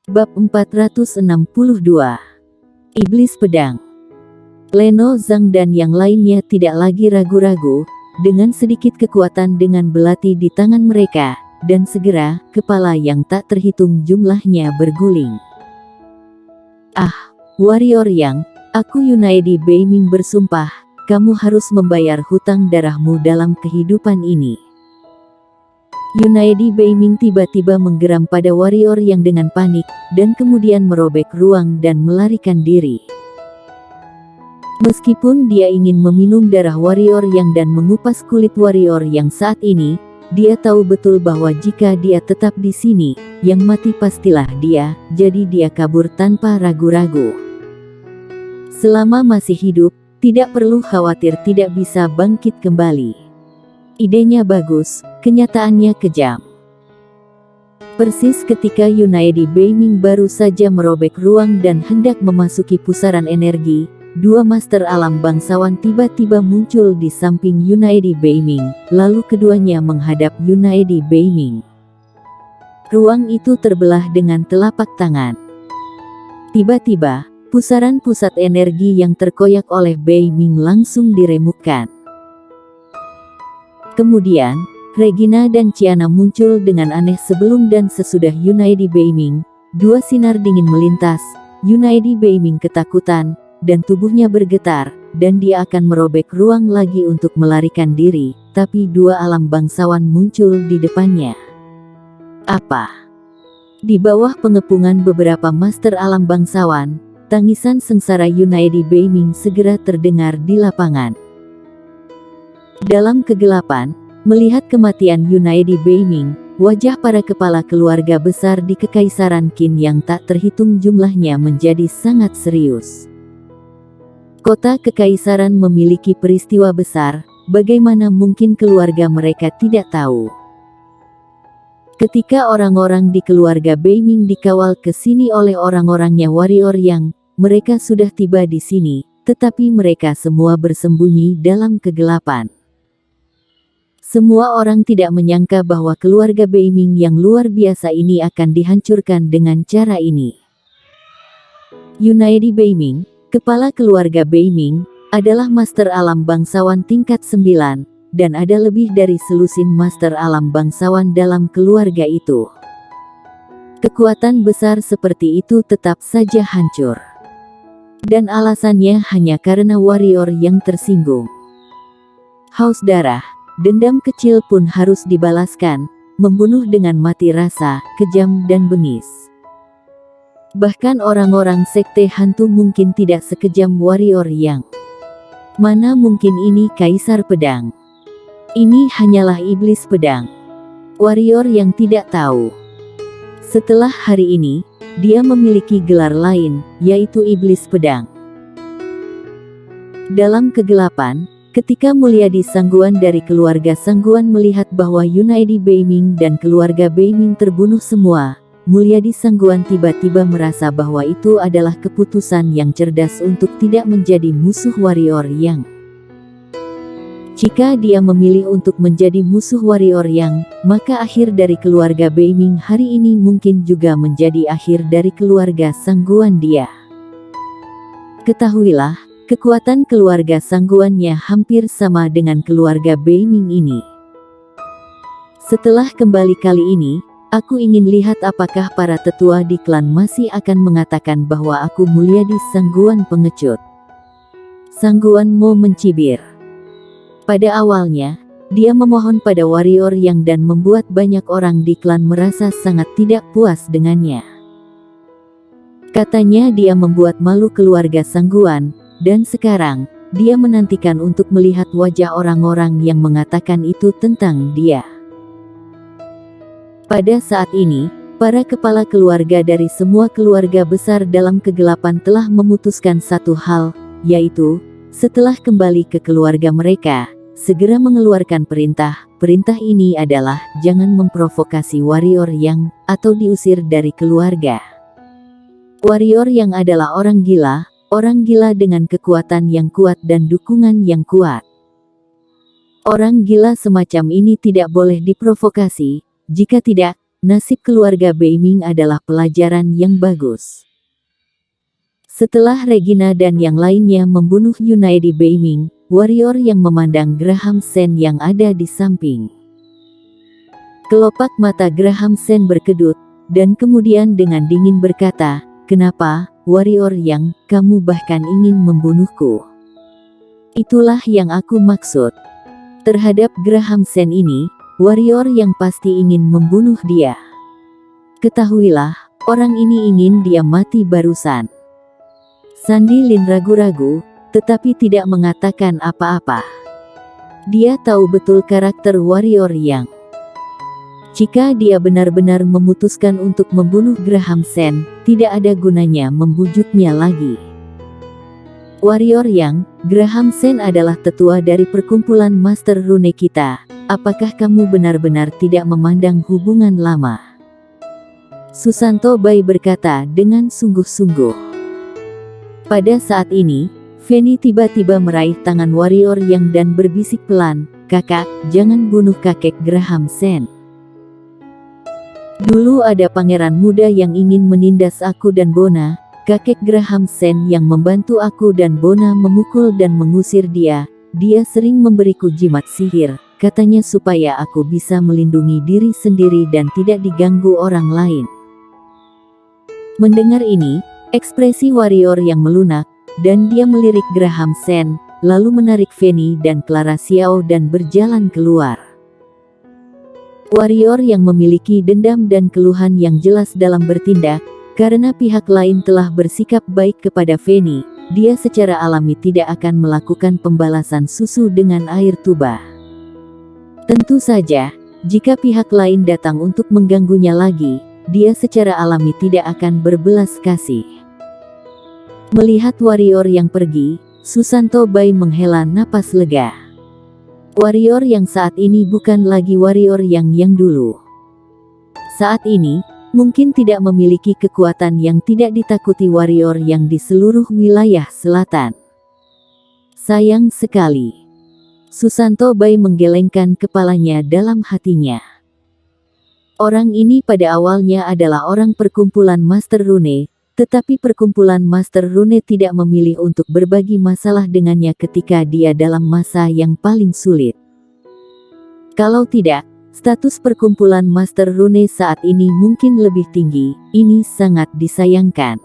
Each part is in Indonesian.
Bab 462. Iblis Pedang. Leno Zhang dan yang lainnya tidak lagi ragu-ragu, dengan sedikit kekuatan dengan belati di tangan mereka, dan segera, kepala yang tak terhitung jumlahnya berguling. Ah, warrior yang, aku Yunaedi Beiming bersumpah, kamu harus membayar hutang darahmu dalam kehidupan ini. Yunaedi Beiming tiba-tiba menggeram pada warrior yang dengan panik, dan kemudian merobek ruang dan melarikan diri. Meskipun dia ingin meminum darah warrior yang dan mengupas kulit warrior yang saat ini, dia tahu betul bahwa jika dia tetap di sini, yang mati pastilah dia, jadi dia kabur tanpa ragu-ragu. Selama masih hidup, tidak perlu khawatir tidak bisa bangkit kembali. Idenya bagus, kenyataannya kejam. Persis ketika Yunaedi Beiming baru saja merobek ruang dan hendak memasuki pusaran energi, dua master alam bangsawan tiba-tiba muncul di samping Yunaedi Beiming, lalu keduanya menghadap Yunaedi Beiming. Ruang itu terbelah dengan telapak tangan. Tiba-tiba, pusaran pusat energi yang terkoyak oleh Beiming langsung diremukkan. Kemudian, Regina dan Chiana muncul dengan aneh sebelum dan sesudah Yunaedi Beiming. Dua sinar dingin melintas, Yunaedi Beiming ketakutan, dan tubuhnya bergetar, dan dia akan merobek ruang lagi untuk melarikan diri, tapi dua alam bangsawan muncul di depannya. Apa? Di bawah pengepungan beberapa master alam bangsawan, tangisan sengsara Yunaedi Beiming segera terdengar di lapangan. Dalam kegelapan, melihat kematian Yunaedi Beiming, wajah para kepala keluarga besar di Kekaisaran Qin yang tak terhitung jumlahnya menjadi sangat serius. Kota Kekaisaran memiliki peristiwa besar, bagaimana mungkin keluarga mereka tidak tahu? Ketika orang-orang di keluarga Beiming dikawal ke sini oleh orang-orangnya warrior yang, mereka sudah tiba di sini, tetapi mereka semua bersembunyi dalam kegelapan. Semua orang tidak menyangka bahwa keluarga Beiming yang luar biasa ini akan dihancurkan dengan cara ini. Yunaedi Beiming, kepala keluarga Beiming, adalah master alam bangsawan tingkat 9, dan ada lebih dari selusin master alam bangsawan dalam keluarga itu. Kekuatan besar seperti itu tetap saja hancur. Dan alasannya hanya karena warrior yang tersinggung. Haus darah. Dendam kecil pun harus dibalaskan, membunuh dengan mati rasa, kejam dan bengis. Bahkan orang-orang sekte hantu mungkin tidak sekejam warrior yang. Mana mungkin ini kaisar pedang. Ini hanyalah iblis pedang. Warrior yang tidak tahu. Setelah hari ini, dia memiliki gelar lain, yaitu iblis pedang. Dalam kegelapan, ketika Mulyadi Sangguan dari keluarga Sangguan melihat bahwa Yunaedi Beiming dan keluarga Beiming terbunuh semua, Mulyadi Sangguan tiba-tiba merasa bahwa itu adalah keputusan yang cerdas untuk tidak menjadi musuh warrior yang. Jika dia memilih untuk menjadi musuh warrior yang, maka akhir dari keluarga Beiming hari ini mungkin juga menjadi akhir dari keluarga Sangguan dia. Ketahuilah, kekuatan keluarga Sangguannya hampir sama dengan keluarga Beiming ini. Setelah kembali kali ini, aku ingin lihat apakah para tetua di klan masih akan mengatakan bahwa aku Mulyadi Sangguan pengecut. Sangguan mau mencibir. Pada awalnya, dia memohon pada warrior yang dan membuat banyak orang di klan merasa sangat tidak puas dengannya. Katanya dia membuat malu keluarga Sangguan. Dan sekarang, dia menantikan untuk melihat wajah orang-orang yang mengatakan itu tentang dia. Pada saat ini, para kepala keluarga dari semua keluarga besar dalam kegelapan telah memutuskan satu hal, yaitu, setelah kembali ke keluarga mereka, segera mengeluarkan perintah. Perintah ini adalah, jangan memprovokasi warrior yang, atau diusir dari keluarga. Warrior yang adalah orang gila dengan kekuatan yang kuat dan dukungan yang kuat. Orang gila semacam ini tidak boleh diprovokasi, jika tidak, nasib keluarga Beiming adalah pelajaran yang bagus. Setelah Regina dan yang lainnya membunuh Yunaidi Beiming, warrior yang memandang Graham Sen yang ada di samping. Kelopak mata Graham Sen berkedut, dan kemudian dengan dingin berkata, "Kenapa, warrior yang, kamu bahkan ingin membunuhku?" Itulah yang aku maksud. Terhadap Graham Sen ini, warrior yang pasti ingin membunuh dia. Ketahuilah, orang ini ingin dia mati barusan. Sandy Lin ragu-ragu, tetapi tidak mengatakan apa-apa. Dia tahu betul karakter warrior yang. Jika dia benar-benar memutuskan untuk membunuh Graham Sen, tidak ada gunanya membujuknya lagi. Warrior yang, Graham Sen adalah tetua dari perkumpulan Master Rune kita. Apakah kamu benar-benar tidak memandang hubungan lama? Susanto Bai berkata dengan sungguh-sungguh. Pada saat ini, Fanny tiba-tiba meraih tangan warrior yang dan berbisik pelan, "Kakak, jangan bunuh kakek Graham Sen. Dulu ada pangeran muda yang ingin menindas aku dan Bona, kakek Graham Sen yang membantu aku dan Bona memukul dan mengusir dia. Dia sering memberiku jimat sihir, katanya supaya aku bisa melindungi diri sendiri dan tidak diganggu orang lain." Mendengar ini, ekspresi warrior yang melunak, dan dia melirik Graham Sen, lalu menarik Fanny dan Clara Xiao dan berjalan keluar. Warrior yang memiliki dendam dan keluhan yang jelas dalam bertindak, karena pihak lain telah bersikap baik kepada Fanny, dia secara alami tidak akan melakukan pembalasan susu dengan air tuba. Tentu saja, jika pihak lain datang untuk mengganggunya lagi, dia secara alami tidak akan berbelas kasih. Melihat warrior yang pergi, Susanto Bai menghela napas lega. Warrior yang saat ini bukan lagi warrior yang dulu. Saat ini, mungkin tidak memiliki kekuatan yang tidak ditakuti warrior yang di seluruh wilayah selatan. Sayang sekali. Susanto Bai menggelengkan kepalanya dalam hatinya. Orang ini pada awalnya adalah orang perkumpulan Master Rune, tetapi perkumpulan Master Rune tidak memilih untuk berbagi masalah dengannya ketika dia dalam masa yang paling sulit. Kalau tidak, status perkumpulan Master Rune saat ini mungkin lebih tinggi. Ini sangat disayangkan.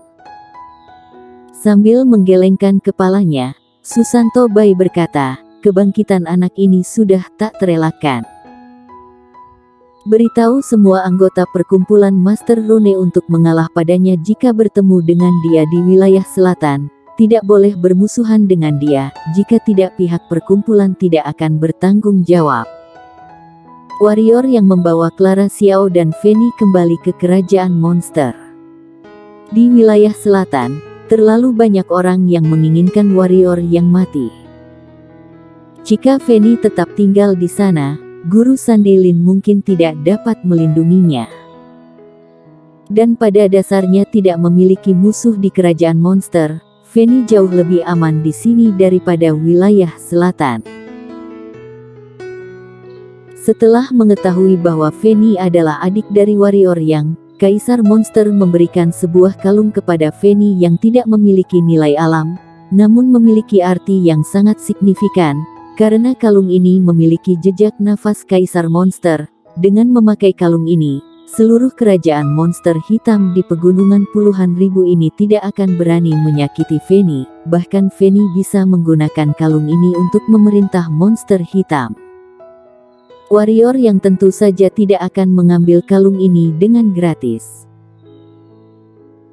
Sambil menggelengkan kepalanya, Susanto Bai berkata, "Kebangkitan anak ini sudah tak terelakkan. Beritahu semua anggota perkumpulan Master Rune untuk mengalah padanya jika bertemu dengan dia di wilayah selatan. Tidak boleh bermusuhan dengan dia, jika tidak pihak perkumpulan tidak akan bertanggung jawab." Warrior yang membawa Clara Xiao dan Fanny kembali ke kerajaan monster. Di wilayah selatan, terlalu banyak orang yang menginginkan warrior yang mati. Jika Fanny tetap tinggal di sana, Guru Sandy Lin mungkin tidak dapat melindunginya. Dan pada dasarnya tidak memiliki musuh di kerajaan monster, Fanny jauh lebih aman di sini daripada wilayah selatan. Setelah mengetahui bahwa Fanny adalah adik dari warrior yang, Kaisar Monster memberikan sebuah kalung kepada Fanny yang tidak memiliki nilai alam, namun memiliki arti yang sangat signifikan. Karena kalung ini memiliki jejak nafas Kaisar Monster, dengan memakai kalung ini, seluruh kerajaan monster hitam di pegunungan puluhan ribu ini tidak akan berani menyakiti Fanny, bahkan Fanny bisa menggunakan kalung ini untuk memerintah monster hitam. Warrior yang tentu saja tidak akan mengambil kalung ini dengan gratis.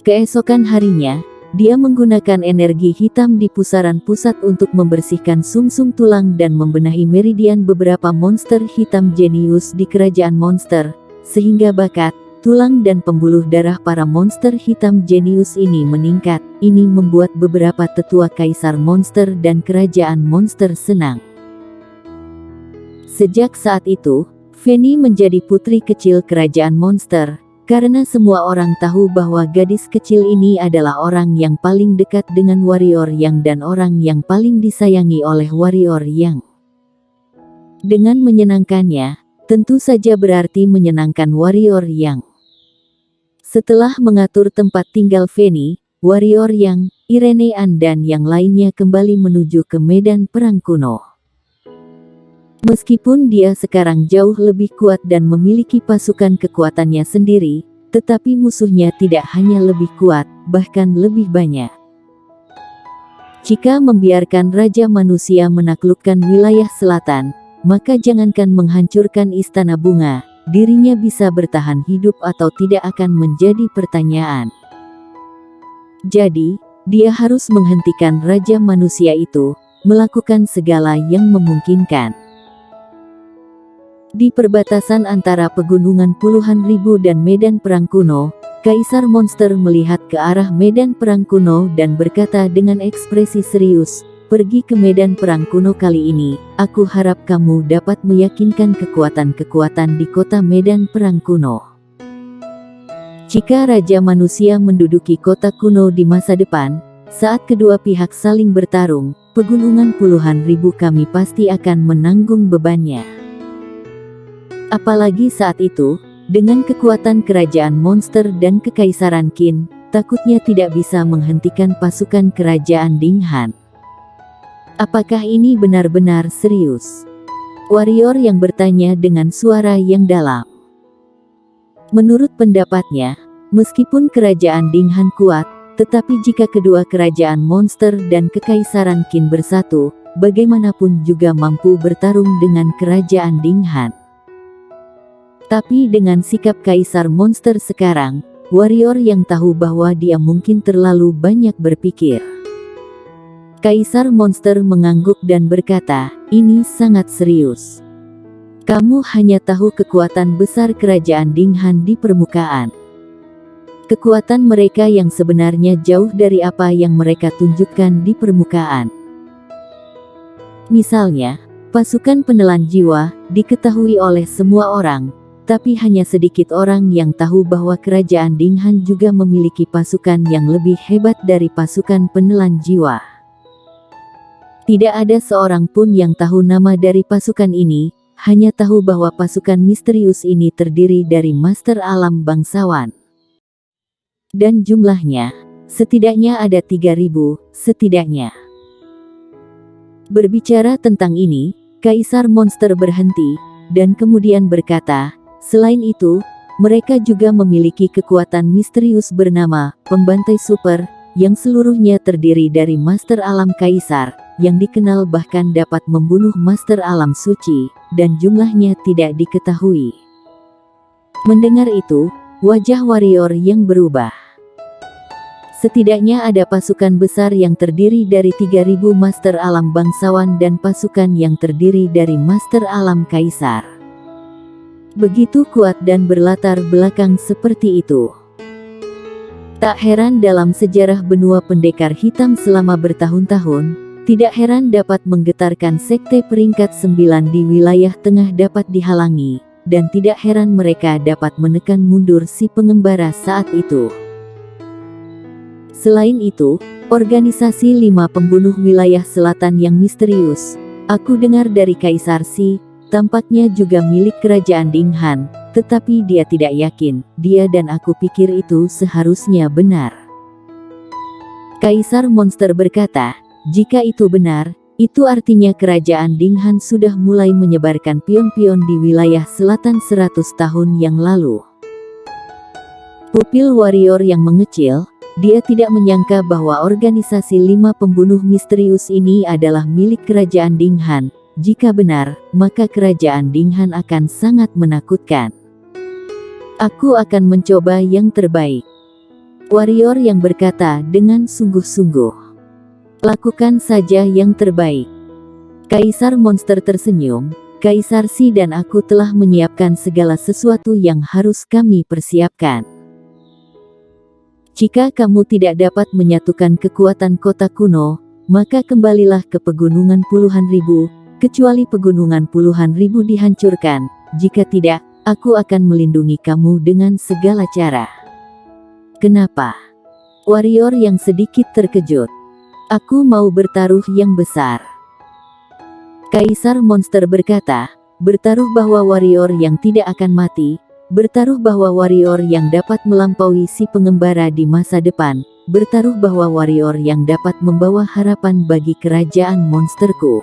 Keesokan harinya, dia menggunakan energi hitam di pusaran pusat untuk membersihkan sumsum tulang dan membenahi meridian beberapa monster hitam jenius di kerajaan monster, sehingga bakat, tulang dan pembuluh darah para monster hitam jenius ini meningkat. Ini membuat beberapa tetua kaisar monster dan kerajaan monster senang. Sejak saat itu, Fanny menjadi putri kecil kerajaan monster. Karena semua orang tahu bahwa gadis kecil ini adalah orang yang paling dekat dengan warrior yang dan orang yang paling disayangi oleh warrior yang. Dengan menyenangkannya, tentu saja berarti menyenangkan warrior yang. Setelah mengatur tempat tinggal Fanny, warrior yang, Irene Ann dan yang lainnya kembali menuju ke medan perang kuno. Meskipun dia sekarang jauh lebih kuat dan memiliki pasukan kekuatannya sendiri, tetapi musuhnya tidak hanya lebih kuat, bahkan lebih banyak. Jika membiarkan Raja Manusia menaklukkan wilayah selatan, maka jangankan menghancurkan Istana Bunga, dirinya bisa bertahan hidup atau tidak akan menjadi pertanyaan. Jadi, dia harus menghentikan Raja Manusia itu, melakukan segala yang memungkinkan. Di perbatasan antara pegunungan puluhan ribu dan medan perang kuno, Kaisar Monster melihat ke arah medan perang kuno dan berkata dengan ekspresi serius, "Pergi ke medan perang kuno kali ini, aku harap kamu dapat meyakinkan kekuatan-kekuatan di kota medan perang kuno. Jika Raja Manusia menduduki kota kuno di masa depan, saat kedua pihak saling bertarung, pegunungan puluhan ribu kami pasti akan menanggung bebannya. Apalagi saat itu, dengan kekuatan kerajaan monster dan kekaisaran Qin, takutnya tidak bisa menghentikan pasukan kerajaan Ding Han." "Apakah ini benar-benar serius?" warrior yang bertanya dengan suara yang dalam. Menurut pendapatnya, meskipun kerajaan Ding Han kuat, tetapi jika kedua kerajaan monster dan kekaisaran Qin bersatu, bagaimanapun juga mampu bertarung dengan kerajaan Ding Han. Tapi dengan sikap Kaisar Monster sekarang, warrior yang tahu bahwa dia mungkin terlalu banyak berpikir. Kaisar Monster mengangguk dan berkata, "Ini sangat serius. Kamu hanya tahu kekuatan besar kerajaan Ding Han di permukaan. Kekuatan mereka yang sebenarnya jauh dari apa yang mereka tunjukkan di permukaan. Misalnya, pasukan penelan jiwa, diketahui oleh semua orang, tapi hanya sedikit orang yang tahu bahwa kerajaan Ding Han juga memiliki pasukan yang lebih hebat dari pasukan penelan jiwa. Tidak ada seorang pun yang tahu nama dari pasukan ini, hanya tahu bahwa pasukan misterius ini terdiri dari master alam bangsawan. Dan jumlahnya, setidaknya ada 3.000, setidaknya." Berbicara tentang ini, Kaisar Monster berhenti, dan kemudian berkata, "Selain itu, mereka juga memiliki kekuatan misterius bernama Pembantai Super, yang seluruhnya terdiri dari Master Alam Kaisar, yang dikenal bahkan dapat membunuh Master Alam Suci, dan jumlahnya tidak diketahui." Mendengar itu, wajah warrior yang berubah. Setidaknya ada pasukan besar yang terdiri dari 3.000 Master Alam bangsawan dan pasukan yang terdiri dari Master Alam Kaisar. Begitu kuat dan berlatar belakang seperti itu. Tak heran dalam sejarah benua pendekar hitam selama bertahun-tahun, tidak heran dapat menggetarkan sekte peringkat 9 di wilayah tengah dapat dihalangi, dan tidak heran mereka dapat menekan mundur si pengembara saat itu. Selain itu, organisasi 5 pembunuh wilayah selatan yang misterius, aku dengar dari Kaisar Xi, tampaknya juga milik kerajaan Ding Han, tetapi dia tidak yakin, dia dan aku pikir itu seharusnya benar. Kaisar Monster berkata, "Jika itu benar, itu artinya kerajaan Ding Han sudah mulai menyebarkan pion-pion di wilayah selatan 100 tahun yang lalu." Pupil warrior yang mengecil, dia tidak menyangka bahwa organisasi 5 pembunuh misterius ini adalah milik kerajaan Ding Han. Jika benar, maka kerajaan Ding Han akan sangat menakutkan. "Aku akan mencoba yang terbaik," warrior yang berkata dengan sungguh-sungguh. "Lakukan saja yang terbaik." Kaisar Monster tersenyum, "Kaisar Xi dan aku telah menyiapkan segala sesuatu yang harus kami persiapkan. Jika kamu tidak dapat menyatukan kekuatan kota kuno, maka kembalilah ke pegunungan puluhan ribu, kecuali pegunungan puluhan ribu dihancurkan. Jika tidak, aku akan melindungi kamu dengan segala cara." "Kenapa?" warrior yang sedikit terkejut. "Aku mau bertaruh yang besar." Kaisar Monster berkata, bertaruh bahwa warrior yang tidak akan mati, bertaruh bahwa warrior yang dapat melampaui si pengembara di masa depan, bertaruh bahwa warrior yang dapat membawa harapan bagi kerajaan monsterku.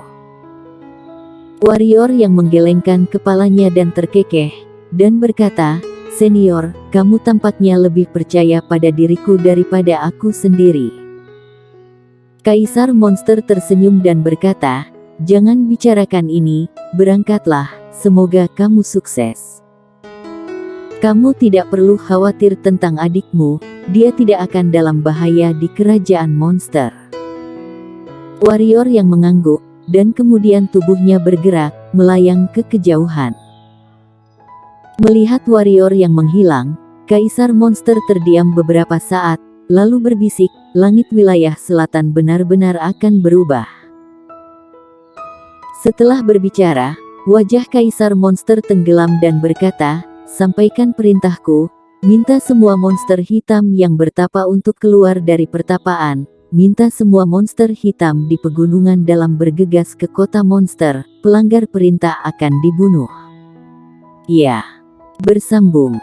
Warrior yang menggelengkan kepalanya dan terkekeh, dan berkata, "Senior, kamu tampaknya lebih percaya pada diriku daripada aku sendiri." Kaisar monster tersenyum dan berkata, "Jangan bicarakan ini, berangkatlah, semoga kamu sukses. Kamu tidak perlu khawatir tentang adikmu, dia tidak akan dalam bahaya di kerajaan monster." Warrior yang mengangguk, dan kemudian tubuhnya bergerak, melayang ke kejauhan. Melihat warrior yang menghilang, Kaisar monster terdiam beberapa saat, lalu berbisik, "Langit wilayah selatan benar-benar akan berubah." Setelah berbicara, wajah Kaisar monster tenggelam dan berkata, "Sampaikan perintahku, minta semua monster hitam yang bertapa untuk keluar dari pertapaan, minta semua monster hitam di pegunungan dalam bergegas ke kota monster, pelanggar perintah akan dibunuh." Ya. Bersambung.